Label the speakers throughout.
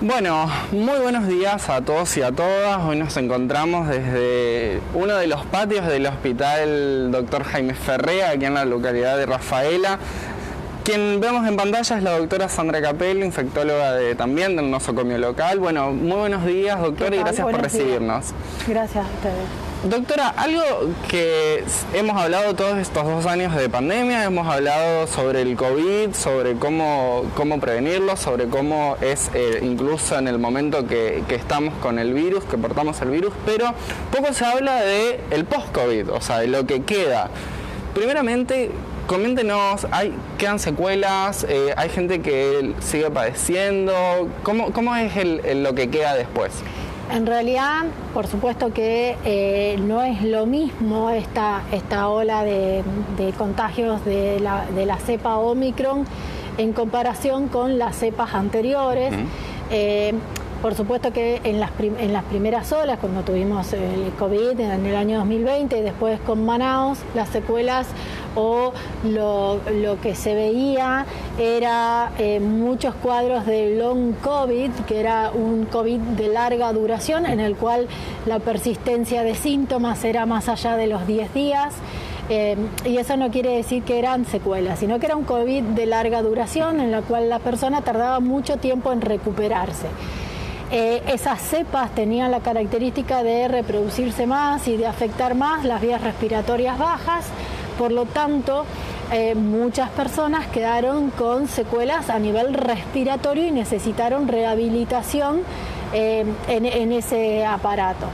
Speaker 1: Bueno, muy buenos días a todos y a todas. Hoy nos encontramos desde uno de los patios del Hospital Dr. Jaime Ferrea, aquí en la localidad de Rafaela. Quien vemos en pantalla es la doctora Sandra Capello, infectóloga también del nosocomio local. Bueno, muy buenos días, doctora, y gracias por recibirnos.
Speaker 2: Gracias a ustedes.
Speaker 1: Doctora, algo que hemos hablado todos estos 2 años de pandemia, hemos hablado sobre el COVID, sobre cómo prevenirlo, sobre cómo es incluso en el momento que estamos con el virus, que portamos el virus, pero poco se habla de el post-COVID, o sea, de lo que queda. Primeramente, coméntenos, ¿quedan secuelas? ¿Hay gente que sigue padeciendo? ¿Cómo es lo que queda después?
Speaker 2: En realidad, por supuesto que no es lo mismo esta ola de contagios de la cepa Omicron en comparación con las cepas anteriores. Por supuesto que en las primeras olas, cuando tuvimos el COVID en el año 2020 y después con Manaus, las secuelas o lo que se veía era muchos cuadros de long COVID, que era un COVID de larga duración en el cual la persistencia de síntomas era más allá de los 10 días. Y eso no quiere decir que eran secuelas, sino que era un COVID de larga duración en la cual la persona tardaba mucho tiempo en recuperarse. Esas cepas tenían la característica de reproducirse más y de afectar más las vías respiratorias bajas, por lo tanto muchas personas quedaron con secuelas a nivel respiratorio y necesitaron rehabilitación en ese aparato.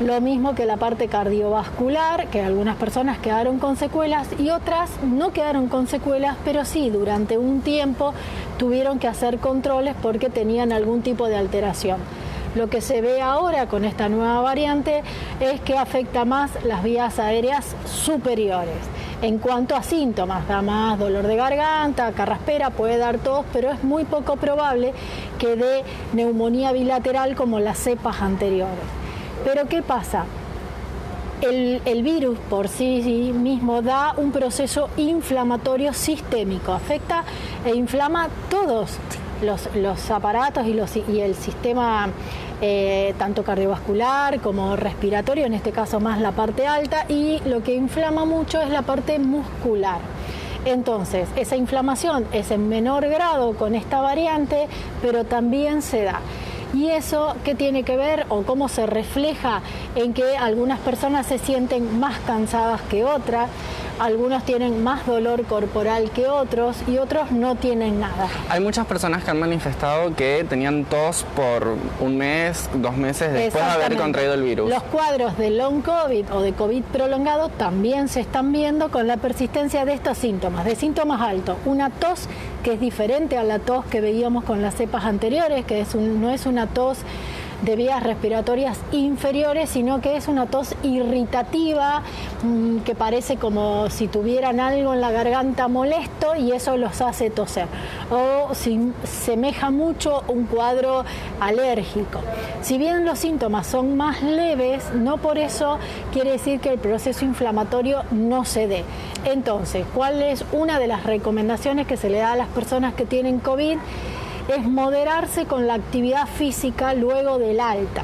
Speaker 2: Lo mismo que la parte cardiovascular, que algunas personas quedaron con secuelas y otras no quedaron con secuelas, pero sí durante un tiempo tuvieron que hacer controles porque tenían algún tipo de alteración. Lo que se ve ahora con esta nueva variante es que afecta más las vías aéreas superiores. En cuanto a síntomas, da más dolor de garganta, carraspera, puede dar tos, pero es muy poco probable que dé neumonía bilateral como las cepas anteriores. Pero ¿qué pasa? El virus por sí mismo da un proceso inflamatorio sistémico, afecta e inflama todos los aparatos y el sistema tanto cardiovascular como respiratorio, en este caso más la parte alta, y lo que inflama mucho es la parte muscular. Entonces, esa inflamación es en menor grado con esta variante, pero también se da. ¿Y eso qué tiene que ver o cómo se refleja en que algunas personas se sienten más cansadas que otras, algunos tienen más dolor corporal que otros y otros no tienen nada?
Speaker 1: Hay muchas personas que han manifestado que tenían tos por 1 mes, 2 meses después de haber contraído el virus.
Speaker 2: Los cuadros de long COVID o de COVID prolongado también se están viendo con la persistencia de estos síntomas, de síntomas altos. Una tos que es diferente a la tos que veíamos con las cepas anteriores, que no es una tos de vías respiratorias inferiores, sino que es una tos irritativa, que parece como si tuvieran algo en la garganta molesto y eso los hace toser. O semeja mucho un cuadro alérgico. Si bien los síntomas son más leves, no por eso quiere decir que el proceso inflamatorio no se dé. Entonces, ¿cuál es una de las recomendaciones que se le da a las personas que tienen COVID? Es moderarse con la actividad física luego del alta.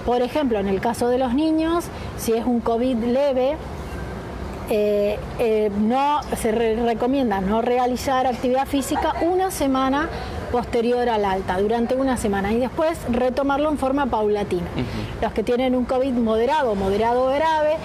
Speaker 2: Por ejemplo, en el caso de los niños, si es un COVID leve, se recomienda no realizar actividad física 1 semana posterior al alta, durante 1 semana, y después retomarlo en forma paulatina. Los que tienen un COVID moderado grave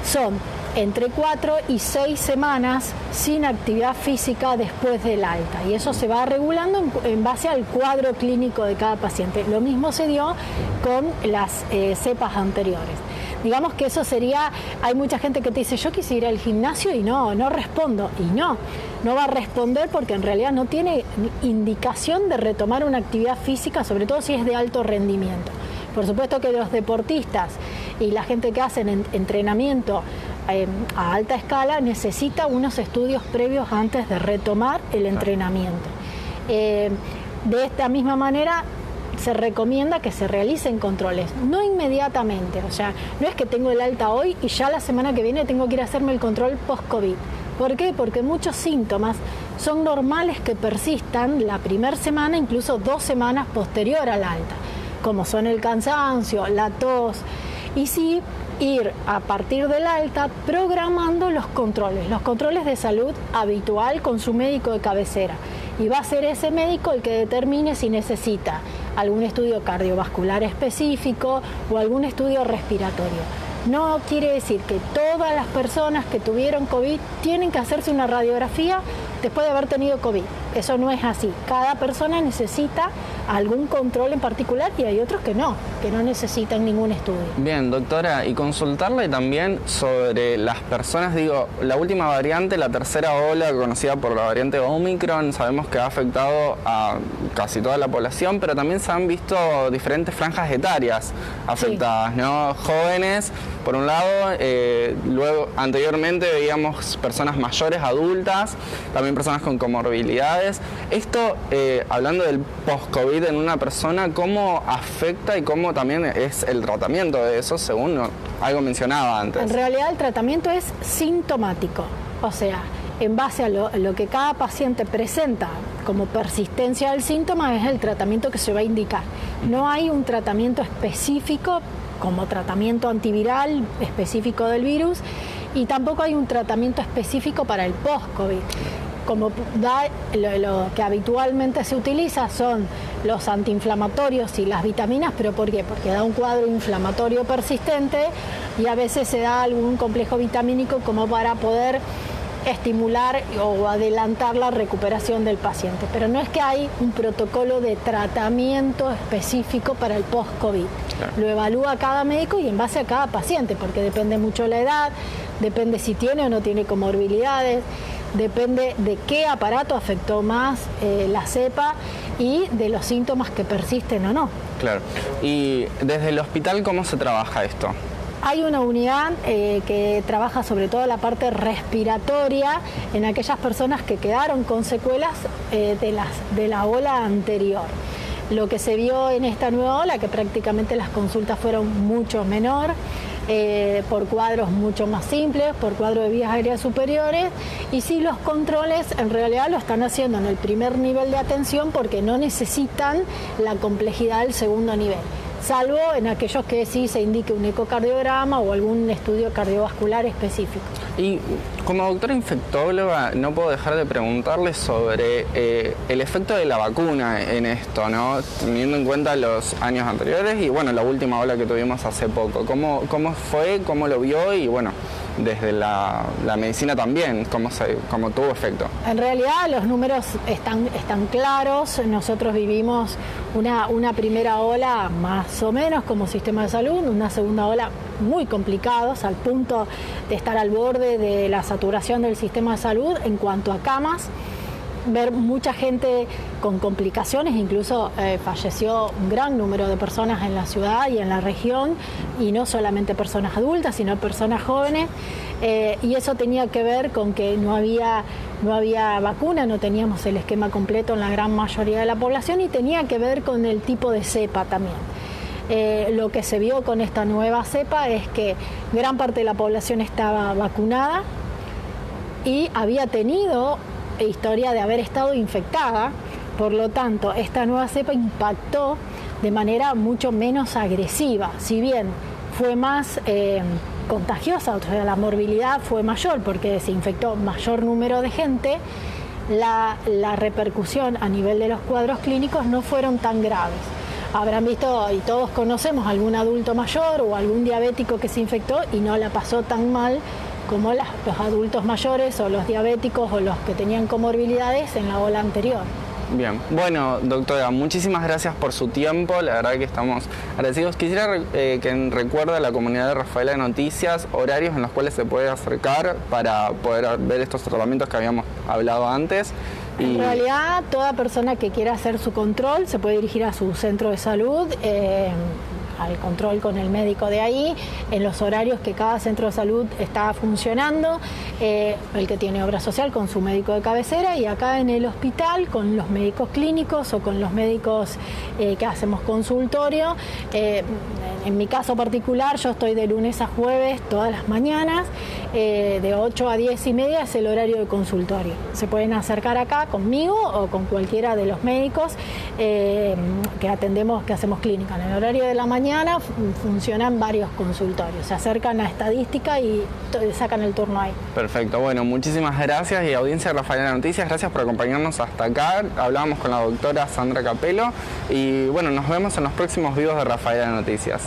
Speaker 2: son entre 4 y 6 semanas sin actividad física después del alta, y eso se va regulando en base al cuadro clínico de cada paciente. Lo mismo se dio con las cepas anteriores. Digamos que eso sería, hay mucha gente que te dice, yo quisiera ir al gimnasio y no respondo, y no va a responder porque en realidad no tiene indicación de retomar una actividad física, sobre todo si es de alto rendimiento. Por supuesto que los deportistas y la gente que hacen entrenamiento a alta escala necesita unos estudios previos antes de retomar el entrenamiento. De esta misma manera se recomienda que se realicen controles, no inmediatamente, o sea, no es que tengo el alta hoy y ya la semana que viene tengo que ir a hacerme el control post-COVID. ¿Por qué? Porque muchos síntomas son normales que persistan la primera semana, incluso 2 semanas posterior al alta, como son el cansancio, la tos, y sí ir a partir del alta programando los controles de salud habitual con su médico de cabecera. Y va a ser ese médico el que determine si necesita algún estudio cardiovascular específico o algún estudio respiratorio. No quiere decir que todas las personas que tuvieron COVID tienen que hacerse una radiografía después de haber tenido COVID. Eso no es así. Cada persona necesita algún control en particular y hay otros que no necesitan ningún estudio.
Speaker 1: Bien, doctora, y consultarle también sobre las personas, la última variante, la tercera ola conocida por la variante Omicron, sabemos que ha afectado a casi toda la población, pero también se han visto diferentes franjas etarias afectadas, sí, ¿no? Jóvenes, por un lado, luego anteriormente veíamos personas mayores, adultas, también personas con comorbilidades. Esto, hablando del post-COVID en una persona, ¿cómo afecta y cómo también es el tratamiento de eso, según algo mencionaba antes?
Speaker 2: En realidad el tratamiento es sintomático, o sea, en base a lo que cada paciente presenta como persistencia del síntoma es el tratamiento que se va a indicar. No hay un tratamiento específico como tratamiento antiviral específico del virus y tampoco hay un tratamiento específico para el post-COVID. Como lo que habitualmente se utiliza son los antiinflamatorios y las vitaminas, ¿pero por qué? Porque da un cuadro inflamatorio persistente y a veces se da algún complejo vitamínico como para poder estimular o adelantar la recuperación del paciente. Pero no es que hay un protocolo de tratamiento específico para el post-COVID. Claro. Lo evalúa cada médico y en base a cada paciente, porque depende mucho la edad, depende si tiene o no tiene comorbilidades, depende de qué aparato afectó más la cepa y de los síntomas que persisten o no.
Speaker 1: Claro. Y desde el hospital, ¿cómo se trabaja esto?
Speaker 2: Hay una unidad que trabaja sobre todo la parte respiratoria en aquellas personas que quedaron con secuelas de la ola anterior. Lo que se vio en esta nueva ola, que prácticamente las consultas fueron mucho menor, por cuadros mucho más simples, por cuadros de vías aéreas superiores, y sí los controles en realidad lo están haciendo en el primer nivel de atención porque no necesitan la complejidad del segundo nivel, salvo en aquellos que sí se indique un ecocardiograma o algún estudio cardiovascular específico.
Speaker 1: Y como doctora infectóloga no puedo dejar de preguntarle sobre el efecto de la vacuna en esto, ¿no? Teniendo en cuenta los años anteriores y bueno, la última ola que tuvimos hace poco. ¿Cómo fue? ¿Cómo lo vio? Y bueno, desde la medicina también, ¿cómo tuvo efecto?
Speaker 2: En realidad los números están claros. Nosotros vivimos una primera ola más o menos como sistema de salud, una segunda ola muy complicados al punto de estar al borde de la saturación del sistema de salud en cuanto a camas, ver mucha gente con complicaciones, incluso falleció un gran número de personas en la ciudad y en la región, y no solamente personas adultas, sino personas jóvenes, y eso tenía que ver con que no había vacuna, no teníamos el esquema completo en la gran mayoría de la población, y tenía que ver con el tipo de cepa también. Lo que se vio con esta nueva cepa es que gran parte de la población estaba vacunada y había tenido historia de haber estado infectada, por lo tanto esta nueva cepa impactó de manera mucho menos agresiva, si bien fue más contagiosa, o sea, la morbilidad fue mayor porque se infectó mayor número de gente, la repercusión a nivel de los cuadros clínicos no fueron tan graves. Habrán visto, y todos conocemos, algún adulto mayor o algún diabético que se infectó y no la pasó tan mal como los adultos mayores o los diabéticos o los que tenían comorbilidades en la ola anterior.
Speaker 1: Bien, bueno, doctora, muchísimas gracias por su tiempo, la verdad que estamos agradecidos. Quisiera que recuerde a la comunidad de Rafaela de Noticias horarios en los cuales se puede acercar para poder ver estos tratamientos que habíamos hablado antes
Speaker 2: En realidad, toda persona que quiera hacer su control se puede dirigir a su centro de salud, al control con el médico de ahí, en los horarios que cada centro de salud está funcionando, el que tiene obra social con su médico de cabecera, y acá en el hospital con los médicos clínicos o con los médicos que hacemos consultorio. En mi caso particular, yo estoy de lunes a jueves todas las mañanas, de 8 a 10 y media es el horario de consultorio. Se pueden acercar acá conmigo o con cualquiera de los médicos que atendemos, que hacemos clínica. En el horario de la mañana funcionan varios consultorios, se acercan a estadística y sacan el turno ahí.
Speaker 1: Perfecto, bueno, muchísimas gracias, y audiencia de Rafaela Noticias, gracias por acompañarnos hasta acá. Hablábamos con la doctora Sandra Capelo y bueno, nos vemos en los próximos videos de Rafaela Noticias.